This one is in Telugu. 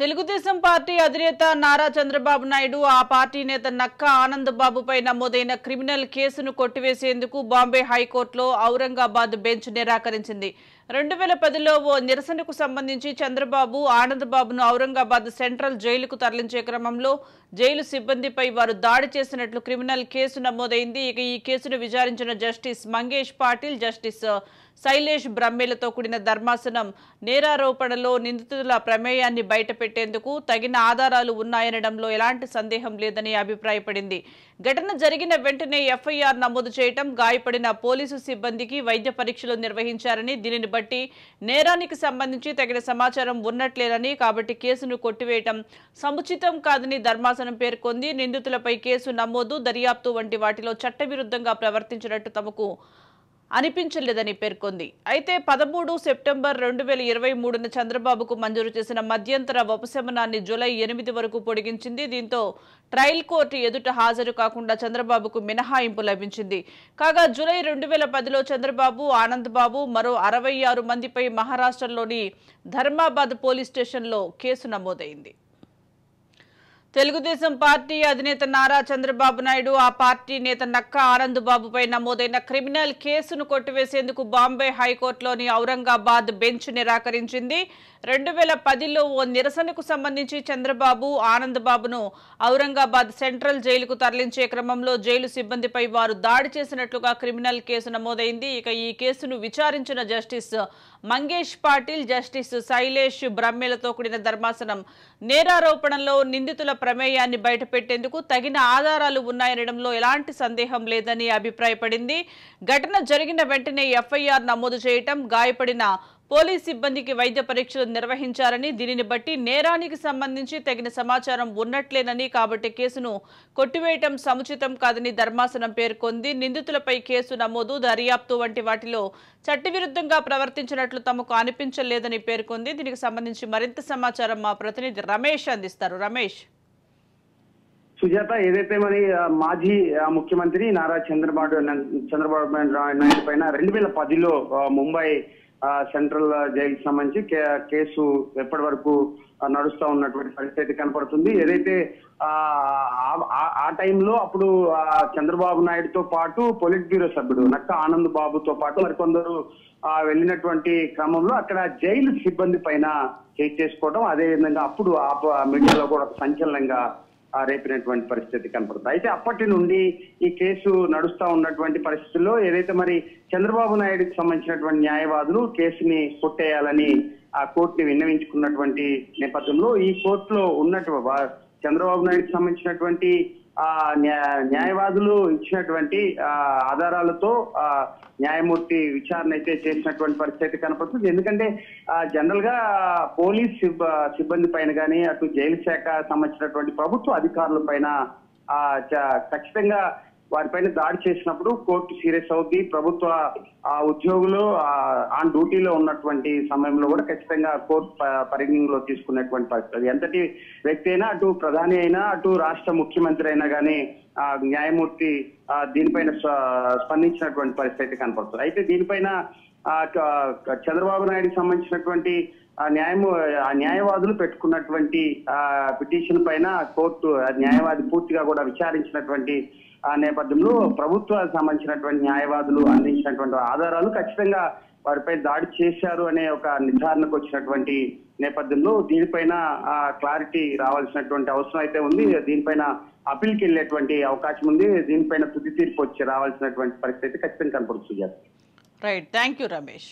తెలుగుదేశం పార్టీ అధినేత నారా చంద్రబాబు నాయుడు ఆ పార్టీ నేత నక్కా ఆనంద్ బాబుపై నమోదైన క్రిమినల్ కేసును కొట్టివేసేందుకు బాంబే హైకోర్టులో ఔరంగాబాద్ బెంచ్ నిరాకరించింది. 2010లో ఓ నిరసనకు సంబంధించి చంద్రబాబు ఆనంద్ బాబును ఔరంగాబాద్ సెంట్రల్ జైలుకు తరలించే క్రమంలో జైలు సిబ్బందిపై వారు దాడి చేసినట్లు క్రిమినల్ కేసు నమోదైంది. ఇక ఈ కేసును విచారించిన జస్టిస్ మంగేష్ పాటిల్, జస్టిస్ శైలేష్ బ్రహ్మేలతో కూడిన ధర్మాసనం నేరారోపణలో నిందితుల ప్రమేయాన్ని బయటపెట్టేందుకు తగిన ఆధారాలు ఉన్నాయనడంలో ఎలాంటి సందేహం లేదని అభిప్రాయపడింది. ఘటన జరిగిన వెంటనే ఎఫ్ఐఆర్ నమోదు చేయటం, గాయపడిన పోలీసు సిబ్బందికి వైద్య పరీక్షలు నిర్వహించారని, దీనిని బట్టి నేరానికి సంబంధించి తగిన సమాచారం ఉన్నట్లేనని, కాబట్టి కేసును కొట్టివేయటం సముచితం కాదని ధర్మాసనం పేర్కొంది. నిందితులపై కేసు నమోదు, దర్యాప్తు వంటి వాటిలో చట్టవిరుద్ధంగా ప్రవర్తించినట్టు తమకు అనిపించలేదని పేర్కొంది. అయితే 13 సెప్టెంబర్ 2023న చంద్రబాబుకు మంజూరు చేసిన మధ్యంతర ఉపశమనాన్ని జూలై 8 వరకు పొడిగించింది. దీంతో ట్రయల్ కోర్టు ఎదుట హాజరు కాకుండా చంద్రబాబుకు మినహాయింపు లభించింది. కాగా జూలై 2010లో చంద్రబాబు, ఆనంద్ బాబు మరో 66 మందిపై మహారాష్ట్రలోని ధర్మాబాద్ పోలీస్ స్టేషన్లో కేసు నమోదైంది. తెలుగుదేశం పార్టీ అధినేత నారా చంద్రబాబు నాయుడు ఆ పార్టీ నేత నక్కా ఆనంద్ బాబుపై నమోదైన క్రిమినల్ కేసును కొట్టివేసేందుకు బాంబే హైకోర్టులోని ఔరంగాబాద్ బెంచ్ నిరాకరించింది. 2010లో ఓ నిరసనకు సంబంధించి చంద్రబాబు, ఆనంద్ బాబును ఔరంగాబాద్ సెంట్రల్ జైలుకు తరలించే క్రమంలో జైలు సిబ్బందిపై వారు దాడి చేసినట్లుగా క్రిమినల్ కేసు నమోదైంది. ఇక ఈ కేసును విచారించిన జస్టిస్ మంగేష్ పాటిల్, జస్టిస్ శైలేష్ బ్రహ్మేలతో కూడిన ధర్మాసనం నేరారోపణలో నిందితుల ప్రమేయాన్ని బయటపెట్టేందుకు తగిన ఆధారాలు ఉన్నాయనడంలో ఎలాంటి సందేహం లేదని అభిప్రాయపడింది. ఘటన జరిగిన వెంటనే ఎఫ్ఐఆర్ నమోదు చేయటం, గాయపడిన పోలీస్ సిబ్బందికి వైద్య పరీక్షలు నిర్వహించారని, దీనిని బట్టి నేరానికి సంబంధించి తగిన సమాచారం ఉన్నట్లేనని, కాబట్టి కేసును కొట్టివేయటం సముచితం కాదని ధర్మాసనం పేర్కొంది. నిందితులపై కేసు నమోదు, దర్యాప్తు వంటి వాటిలో చట్టవిరుద్ధంగా ప్రవర్తించినట్లు తమకు అనిపించలేదని పేర్కొంది. దీనికి సంబంధించి మరింత సమాచారం మా ప్రతినిధి రమేష్ అందిస్తారు. రమేష్. సుజాత, ఏదైతే మరి మాజీ ముఖ్యమంత్రి నారా చంద్రబాబు నాయుడు పైన 2010లో ముంబై సెంట్రల్ జైలుకి సంబంధించి కేసు ఎప్పటి వరకు నడుస్తూ ఉన్నటువంటి పరిస్థితి కనపడుతుంది. ఏదైతే ఆ టైంలో అప్పుడు చంద్రబాబు నాయుడుతో పాటు పొలిట్ బ్యూరో సభ్యుడు నక్కా ఆనంద్ బాబుతో పాటు మరికొందరు వెళ్ళినటువంటి క్రమంలో అక్కడ జైలు సిబ్బంది పైన చేయి చేసుకోవడం, అదేవిధంగా అప్పుడు మీడియాలో కూడా సంచలనంగా రేపినటువంటి పరిస్థితి కనపడుతుంది. అయితే అప్పటి నుండి ఈ కేసు నడుస్తా ఉన్నటువంటి పరిస్థితుల్లో ఏదైతే మరి చంద్రబాబు నాయుడుకి సంబంధించినటువంటి న్యాయవాదులు కేసుని కొట్టేయాలని ఆ కోర్టుని విన్నవించుకున్నటువంటి నేపథ్యంలో ఈ కోర్టులో చంద్రబాబు నాయుడుకి సంబంధించినటువంటి న్యాయవాదులు ఇచ్చినటువంటి ఆధారాలతో న్యాయమూర్తి విచారణ అయితే చేసినటువంటి పరిస్థితి కనపడుతుంది. ఎందుకంటే జనరల్ గా పోలీస్ సిబ్బంది పైన కానీ, అటు జైలు శాఖ సంబంధించినటువంటి ప్రభుత్వ అధికారుల పైన ఖచ్చితంగా వారిపైన దాడి చేసినప్పుడు కోర్టు సీరియస్ అవుతుంది. ప్రభుత్వ ఉద్యోగులు ఆన్ డ్యూటీలో ఉన్నటువంటి సమయంలో కూడా ఖచ్చితంగా కోర్టు పరిగణనలో తీసుకున్నటువంటి పరిస్థితి. ఎంతటి వ్యక్తి అయినా, అటు ప్రధాని అయినా, అటు రాష్ట్ర ముఖ్యమంత్రి అయినా కానీ న్యాయమూర్తి దీనిపైన స్పందించినటువంటి పరిస్థితి కనపడుతుంది. అయితే దీనిపైన చంద్రబాబు నాయుడుకి సంబంధించినటువంటి న్యాయవాదులు పెట్టుకున్నటువంటి పిటిషన్ పైన కోర్టు న్యాయవాది పూర్తిగా కూడా విచారించినటువంటి నేపథ్యంలో ప్రభుత్వానికి సంబంధించినటువంటి న్యాయవాదులు అందించినటువంటి ఆధారాలు ఖచ్చితంగా వారిపై దాడి చేశారు అనే ఒక నిర్ధారణకు వచ్చినటువంటి నేపథ్యంలో దీనిపైన క్లారిటీ రావాల్సినటువంటి అవసరం అయితే ఉంది. దీనిపైన అప్పీల్కి వెళ్ళేటువంటి అవకాశం ఉంది. దీనిపైన తుది తీర్పు వచ్చి రావాల్సినటువంటి పరిస్థితి ఖచ్చితంగా కనపడుతుంది. Right, thank you Ramesh.